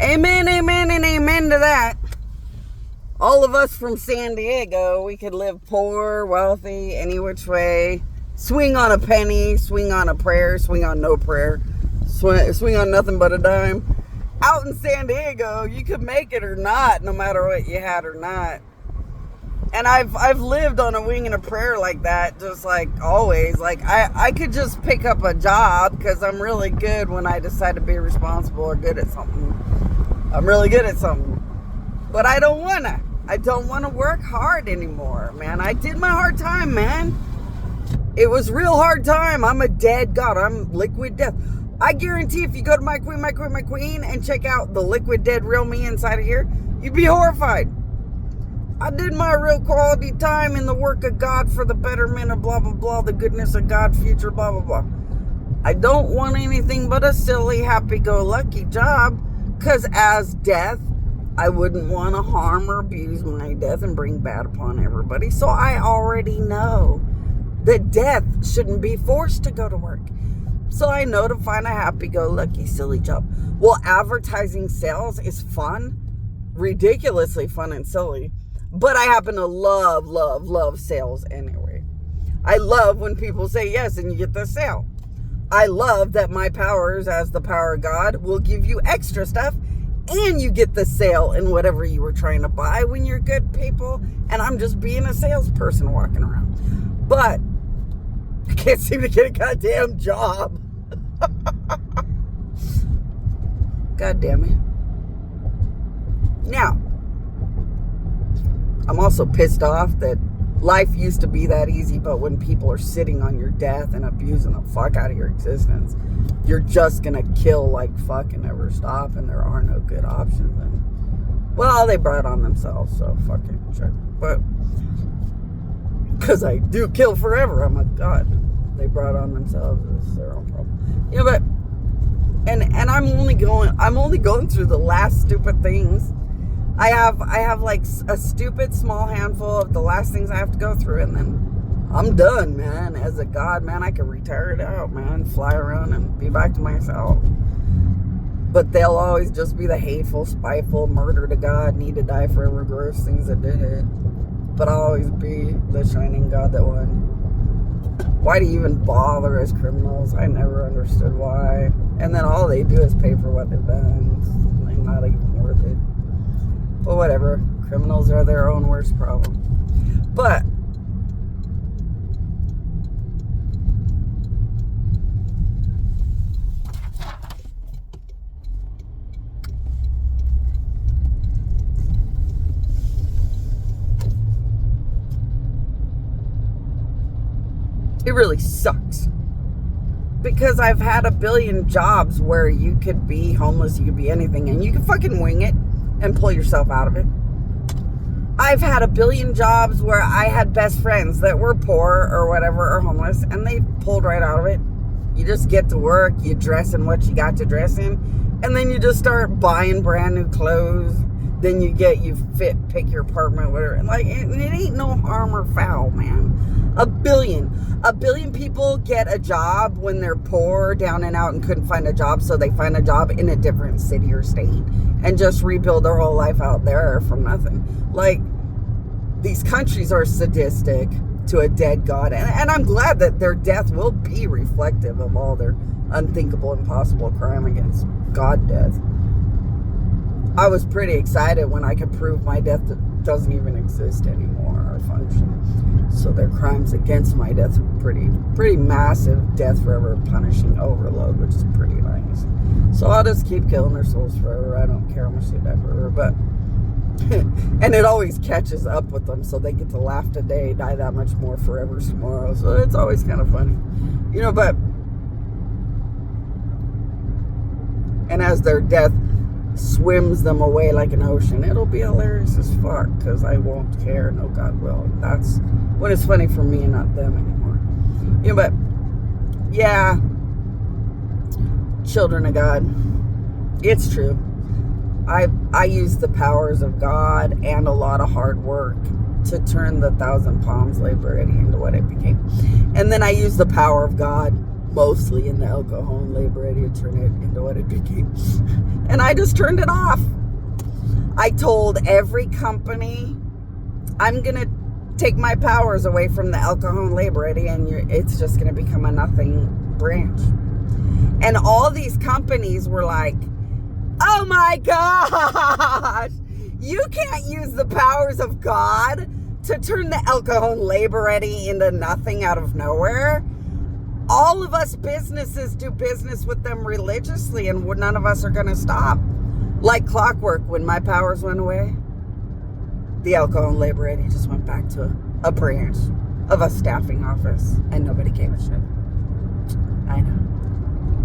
Amen, amen, and amen to that. All of us from San Diego, we could live poor, wealthy, any which way. Swing on a penny, swing on a prayer, swing on no prayer, swing on nothing but a dime. Out in San Diego, you could make it or not, no matter what you had or not. And I've lived on a wing and a prayer like that, just like always. Like I could just pick up a job because I'm really good when I decide to be responsible or good at something. I'm really good at something. But I don't wanna. I don't want to work hard anymore, man. I did my hard time, man. It was real hard time. I'm a dead god. I'm liquid death. I guarantee if you go to my queen, and check out the liquid dead real me inside of here, you'd be horrified. I did my real quality time in the work of God for the betterment of blah, blah, blah, the goodness of God, future, blah, blah, blah. I don't want anything but a silly, happy-go-lucky job, because as death, I wouldn't want to harm or abuse my death and bring bad upon everybody. So I already know that death shouldn't be forced to go to work. So I know to find a happy-go-lucky, silly job. Well, advertising sales is fun, ridiculously fun and silly. But I happen to love sales anyway. I love when people say yes and you get the sale. I love that my powers as the power of God will give you extra stuff and you get the sale in whatever you were trying to buy when you're good people. And I'm just being a salesperson walking around. But I can't seem to get a goddamn job. God damn it. Now, I'm also pissed off that life used to be that easy, but when people are sitting on your death and abusing the fuck out of your existence, you're just gonna kill like fuck and never stop, and there are no good options. And well, they brought it on themselves, so fucking sure. But because I do kill forever, I'm a god. They brought it on themselves. It's their own problem. Yeah, but and I'm only going through the last stupid things. I have like a stupid small handful of the last things I have to go through, and then I'm done, man. As a god, man, I can retire it out, man, fly around and be back to myself. But they'll always just be the hateful, spiteful, murder to God, need to die forever, gross things that did it. But I'll always be the shining god that won. Why do you even bother as criminals? I never understood why. And then all they do is pay for what they've done. They're not even worth it. But whatever, criminals are their own worst problem. But it really sucks. Because I've had a billion jobs where you could be homeless, you could be anything, and you can fucking wing it and pull yourself out of it. I've had a billion jobs where I had best friends that were poor or whatever, or homeless, and they pulled right out of it. You just get to work, you dress in what you got to dress in, and then you just start buying brand new clothes. Then you pick your apartment, whatever. Like, it ain't no harm or foul, man. A billion people get a job when they're poor, down and out, and couldn't find a job, so they find a job in a different city or state and just rebuild their whole life out there from nothing. Like, these countries are sadistic to a dead god, and I'm glad that their death will be reflective of all their unthinkable, impossible crime against God death. I was pretty excited when I could prove my death doesn't even exist anymore or function. So their crimes against my death were pretty massive, death forever punishing overload, which is pretty nice. So I'll just keep killing their souls forever. I don't care how much they die forever, but and it always catches up with them, so they get to laugh today, die that much more forever tomorrow. So it's always kind of funny, you know. But and as their death swims them away like an ocean, it'll be hilarious as fuck, because I won't care. No, God will. That's when it's funny for me and not them anymore. You know, but yeah, children of God, it's true. I use the powers of God and a lot of hard work to turn the 1,000 Palms library into what it became. And then I use the power of God mostly in the El Cajon labor area, turn it into what it became. And I just turned it off. I told every company, I'm going to take my powers away from the El Cajon labor area, and it's just going to become a nothing branch. And all these companies were like, oh my gosh, you can't use the powers of God to turn the El Cajon labor area into nothing out of nowhere. All of us businesses do business with them religiously, and none of us are going to stop. Like clockwork, when my powers went away, the El Cajon labor area just went back to a branch of a staffing office, and nobody gave a shit. I know.